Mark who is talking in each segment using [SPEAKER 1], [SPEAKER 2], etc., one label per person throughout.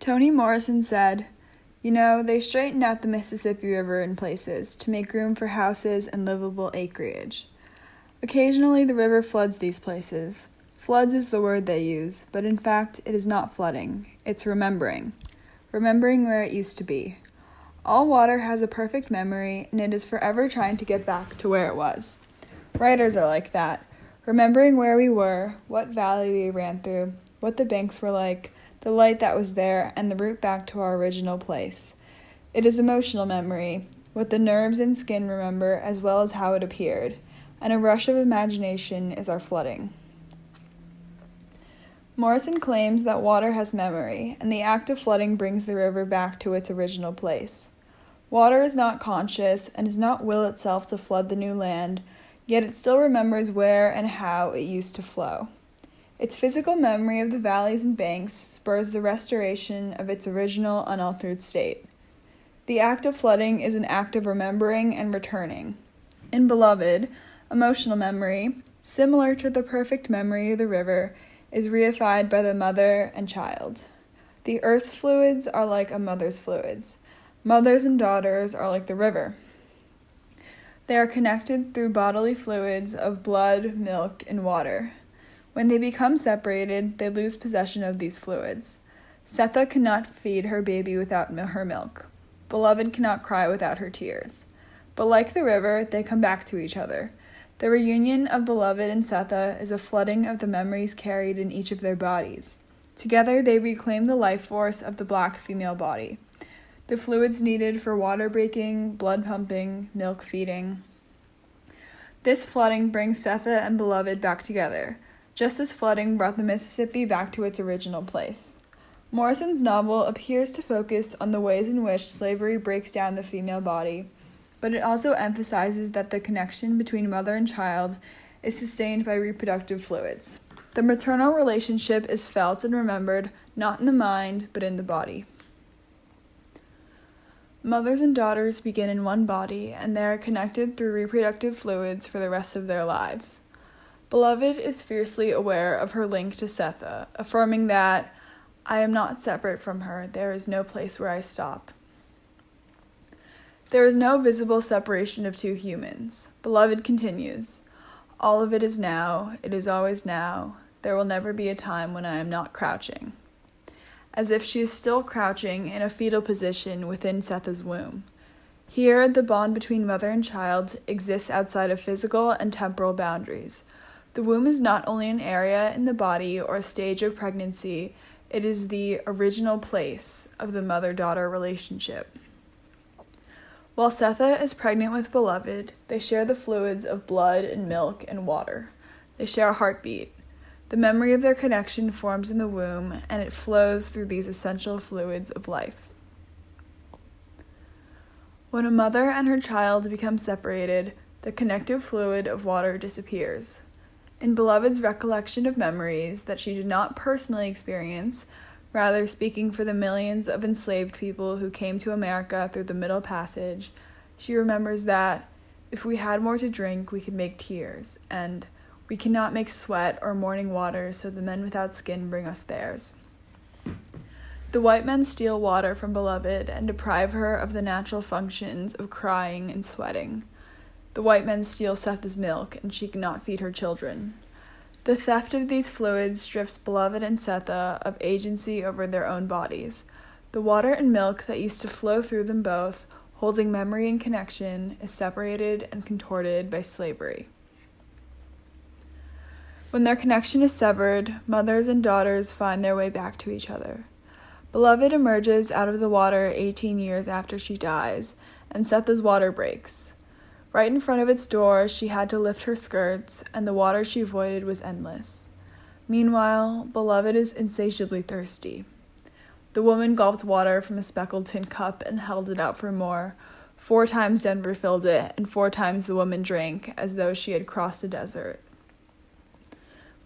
[SPEAKER 1] Toni Morrison said, "You know, they straightened out the Mississippi River in places to make room for houses and livable acreage. Occasionally the river floods these places. Floods is the word they use, but in fact it is not flooding, it's remembering. Remembering where it used to be. All water has a perfect memory, and it is forever trying to get back to where it was. Writers are like that, remembering where we were, what valley we ran through, what the banks were like, the light that was there, and the route back to our original place. It is emotional memory, what the nerves and skin remember as well as how it appeared, and a rush of imagination is our flooding." Morrison claims that water has memory, and the act of flooding brings the river back to its original place. Water is not conscious and does not will itself to flood the new land, yet it still remembers where and how it used to flow. Its physical memory of the valleys and banks spurs the restoration of its original unaltered state. The act of flooding is an act of remembering and returning. In Beloved, emotional memory, similar to the perfect memory of the river, is reified by the mother and child. The earth's fluids are like a mother's fluids. Mothers and daughters are like the river. They are connected through bodily fluids of blood, milk, and water. When they become separated, they lose possession of these fluids. Sethe cannot feed her baby without her milk. Beloved cannot cry without her tears. But like the river, they come back to each other. The reunion of Beloved and Sethe is a flooding of the memories carried in each of their bodies. Together, they reclaim the life force of the black female body, the fluids needed for water breaking, blood pumping, milk feeding. This flooding brings Sethe and Beloved back together, just as flooding brought the Mississippi back to its original place. Morrison's novel appears to focus on the ways in which slavery breaks down the female body, but it also emphasizes that the connection between mother and child is sustained by reproductive fluids. The maternal relationship is felt and remembered not in the mind, but in the body. Mothers and daughters begin in one body, and they are connected through reproductive fluids for the rest of their lives. Beloved is fiercely aware of her link to Sethe, affirming that, "I am not separate from her, there is no place where I stop." There is no visible separation of two humans. Beloved continues, "All of it is now, it is always now, there will never be a time when I am not crouching." As if she is still crouching in a fetal position within Sethe's womb. Here, the bond between mother and child exists outside of physical and temporal boundaries. The womb is not only an area in the body or a stage of pregnancy, it is the original place of the mother-daughter relationship. While Sethe is pregnant with Beloved, they share the fluids of blood and milk and water. They share a heartbeat. The memory of their connection forms in the womb, and it flows through these essential fluids of life. When a mother and her child become separated, the connective fluid of water disappears. In Beloved's recollection of memories that she did not personally experience, rather speaking for the millions of enslaved people who came to America through the Middle Passage, she remembers that, "If we had more to drink, we could make tears," and "We cannot make sweat or morning water, so the men without skin bring us theirs." The white men steal water from Beloved and deprive her of the natural functions of crying and sweating. The white men steal Sethe's milk, and she cannot feed her children. The theft of these fluids strips Beloved and Sethe of agency over their own bodies. The water and milk that used to flow through them both, holding memory and connection, is separated and contorted by slavery. When their connection is severed, mothers and daughters find their way back to each other. Beloved emerges out of the water 18 years after she dies, and Sethe's water breaks. Right in front of its door, she had to lift her skirts, and the water she avoided was endless. Meanwhile, Beloved is insatiably thirsty. The woman gulped water from a speckled tin cup and held it out for more. 4 times Denver filled it, and 4 times the woman drank, as though she had crossed a desert.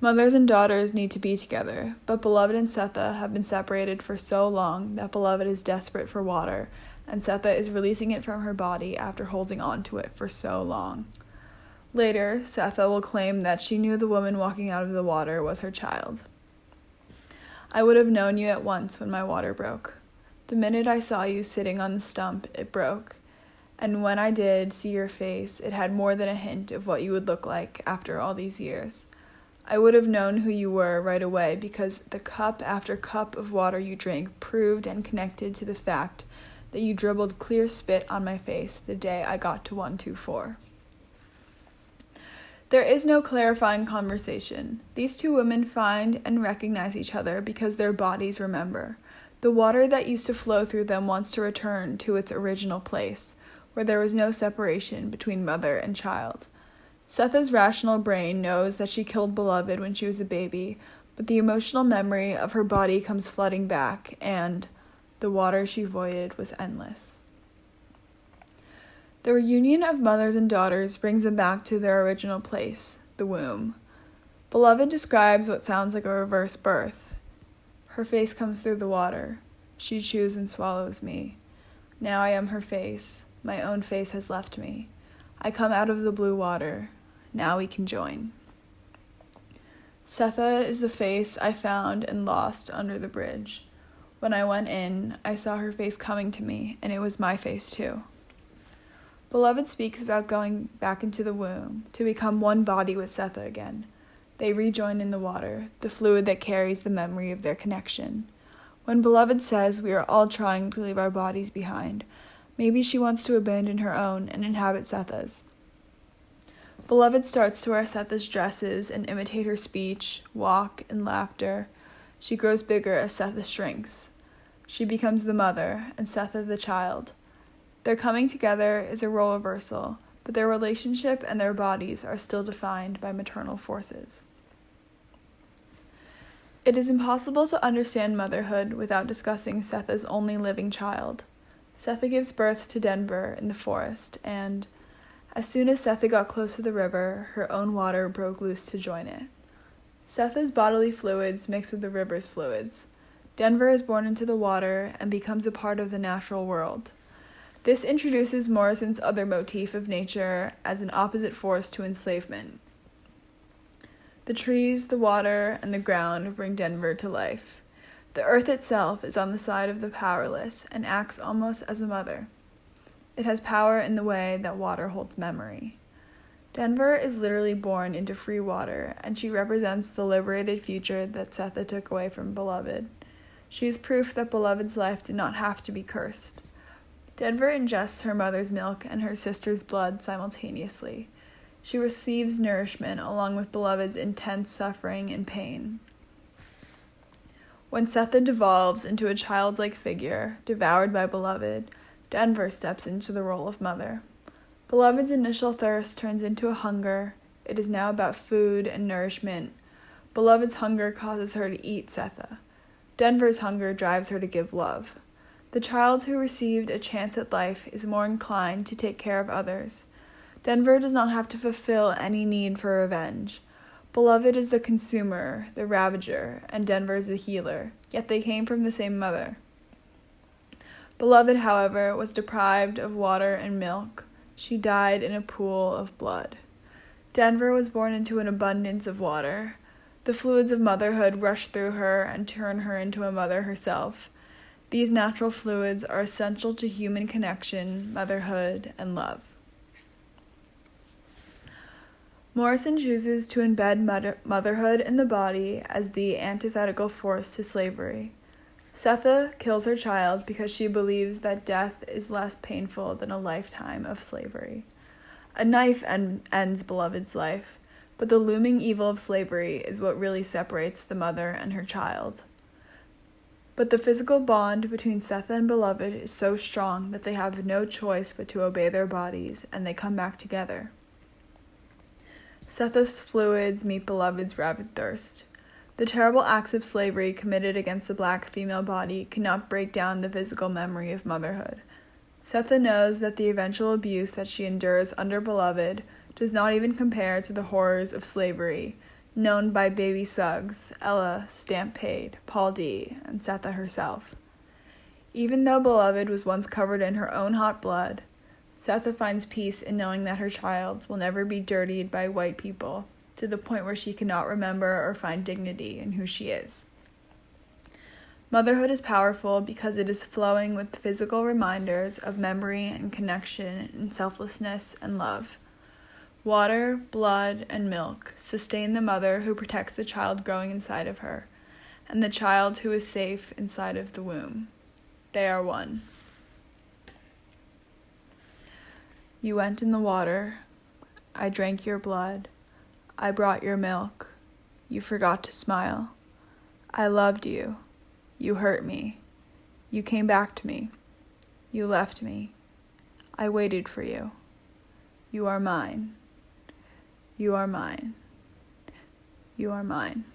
[SPEAKER 1] Mothers and daughters need to be together, but Beloved and Sethe have been separated for so long that Beloved is desperate for water, and Sethe is releasing it from her body after holding on to it for so long. Later, Sethe will claim that she knew the woman walking out of the water was her child. I would have known you at once when my water broke. The minute I saw you sitting on the stump, it broke. And when I did see your face, it had more than a hint of what you would look like after all these years. I would have known who you were right away because the cup after cup of water you drank proved and connected to the fact that you dribbled clear spit on my face the day I got to 124. There is no clarifying conversation. These two women find and recognize each other because their bodies remember. The water that used to flow through them wants to return to its original place, where there was no separation between mother and child. Sethe's rational brain knows that she killed Beloved when she was a baby, but the emotional memory of her body comes flooding back, and the water she voided was endless. The reunion of mothers and daughters brings them back to their original place, the womb. Beloved describes what sounds like a reverse birth. Her face comes through the water. She chews and swallows me. Now I am her face. My own face has left me. I come out of the blue water. Now we can join. Sethe is the face I found and lost under the bridge. When I went in, I saw her face coming to me, and it was my face too. Beloved speaks about going back into the womb, to become one body with Sethe again. They rejoin in the water, the fluid that carries the memory of their connection. When Beloved says we are all trying to leave our bodies behind, maybe she wants to abandon her own and inhabit Sethe's. Beloved starts to wear Sethe's dresses and imitate her speech, walk, and laughter. She grows bigger as Sethe shrinks. She becomes the mother, and Sethe the child. Their coming together is a role reversal, but their relationship and their bodies are still defined by maternal forces. It is impossible to understand motherhood without discussing Sethe's only living child. Sethe gives birth to Denver in the forest, and as soon as Sethe got close to the river, her own water broke loose to join it. Sethe's bodily fluids mix with the river's fluids. Denver is born into the water and becomes a part of the natural world. This introduces Morrison's other motif of nature as an opposite force to enslavement. The trees, the water, and the ground bring Denver to life. The earth itself is on the side of the powerless and acts almost as a mother. It has power in the way that water holds memory. Denver is literally born into free water, and she represents the liberated future that Sethe took away from Beloved. She is proof that Beloved's life did not have to be cursed. Denver ingests her mother's milk and her sister's blood simultaneously. She receives nourishment along with Beloved's intense suffering and pain. When Sethe devolves into a childlike figure, devoured by Beloved, Denver steps into the role of mother. Beloved's initial thirst turns into a hunger. It is now about food and nourishment. Beloved's hunger causes her to eat Sethe. Denver's hunger drives her to give love. The child who received a chance at life is more inclined to take care of others. Denver does not have to fulfill any need for revenge. Beloved is the consumer, the ravager, and Denver is the healer, yet they came from the same mother. Beloved, however, was deprived of water and milk. She died in a pool of blood. Denver was born into an abundance of water. The fluids of motherhood rush through her and turn her into a mother herself. These natural fluids are essential to human connection, motherhood, and love. Morrison chooses to embed motherhood in the body as the antithetical force to slavery. Sethe kills her child because she believes that death is less painful than a lifetime of slavery. A knife ends Beloved's life, but the looming evil of slavery is what really separates the mother and her child. But the physical bond between Sethe and Beloved is so strong that they have no choice but to obey their bodies, and they come back together. Sethe's fluids meet Beloved's rabid thirst. The terrible acts of slavery committed against the black female body cannot break down the physical memory of motherhood. Sethe knows that the eventual abuse that she endures under Beloved does not even compare to the horrors of slavery, known by baby Suggs, Ella, Stamp Paid, Paul D., and Sethe herself. Even though Beloved was once covered in her own hot blood, Sethe finds peace in knowing that her child will never be dirtied by white people, to the point where she cannot remember or find dignity in who she is. Motherhood is powerful because it is flowing with physical reminders of memory and connection and selflessness and love. Water, blood, and milk sustain the mother who protects the child growing inside of her, and the child who is safe inside of the womb. They are one. You went in the water. I drank your blood. I brought your milk. You forgot to smile. I loved you. You hurt me. You came back to me. You left me. I waited for you. You are mine. You are mine. You are mine.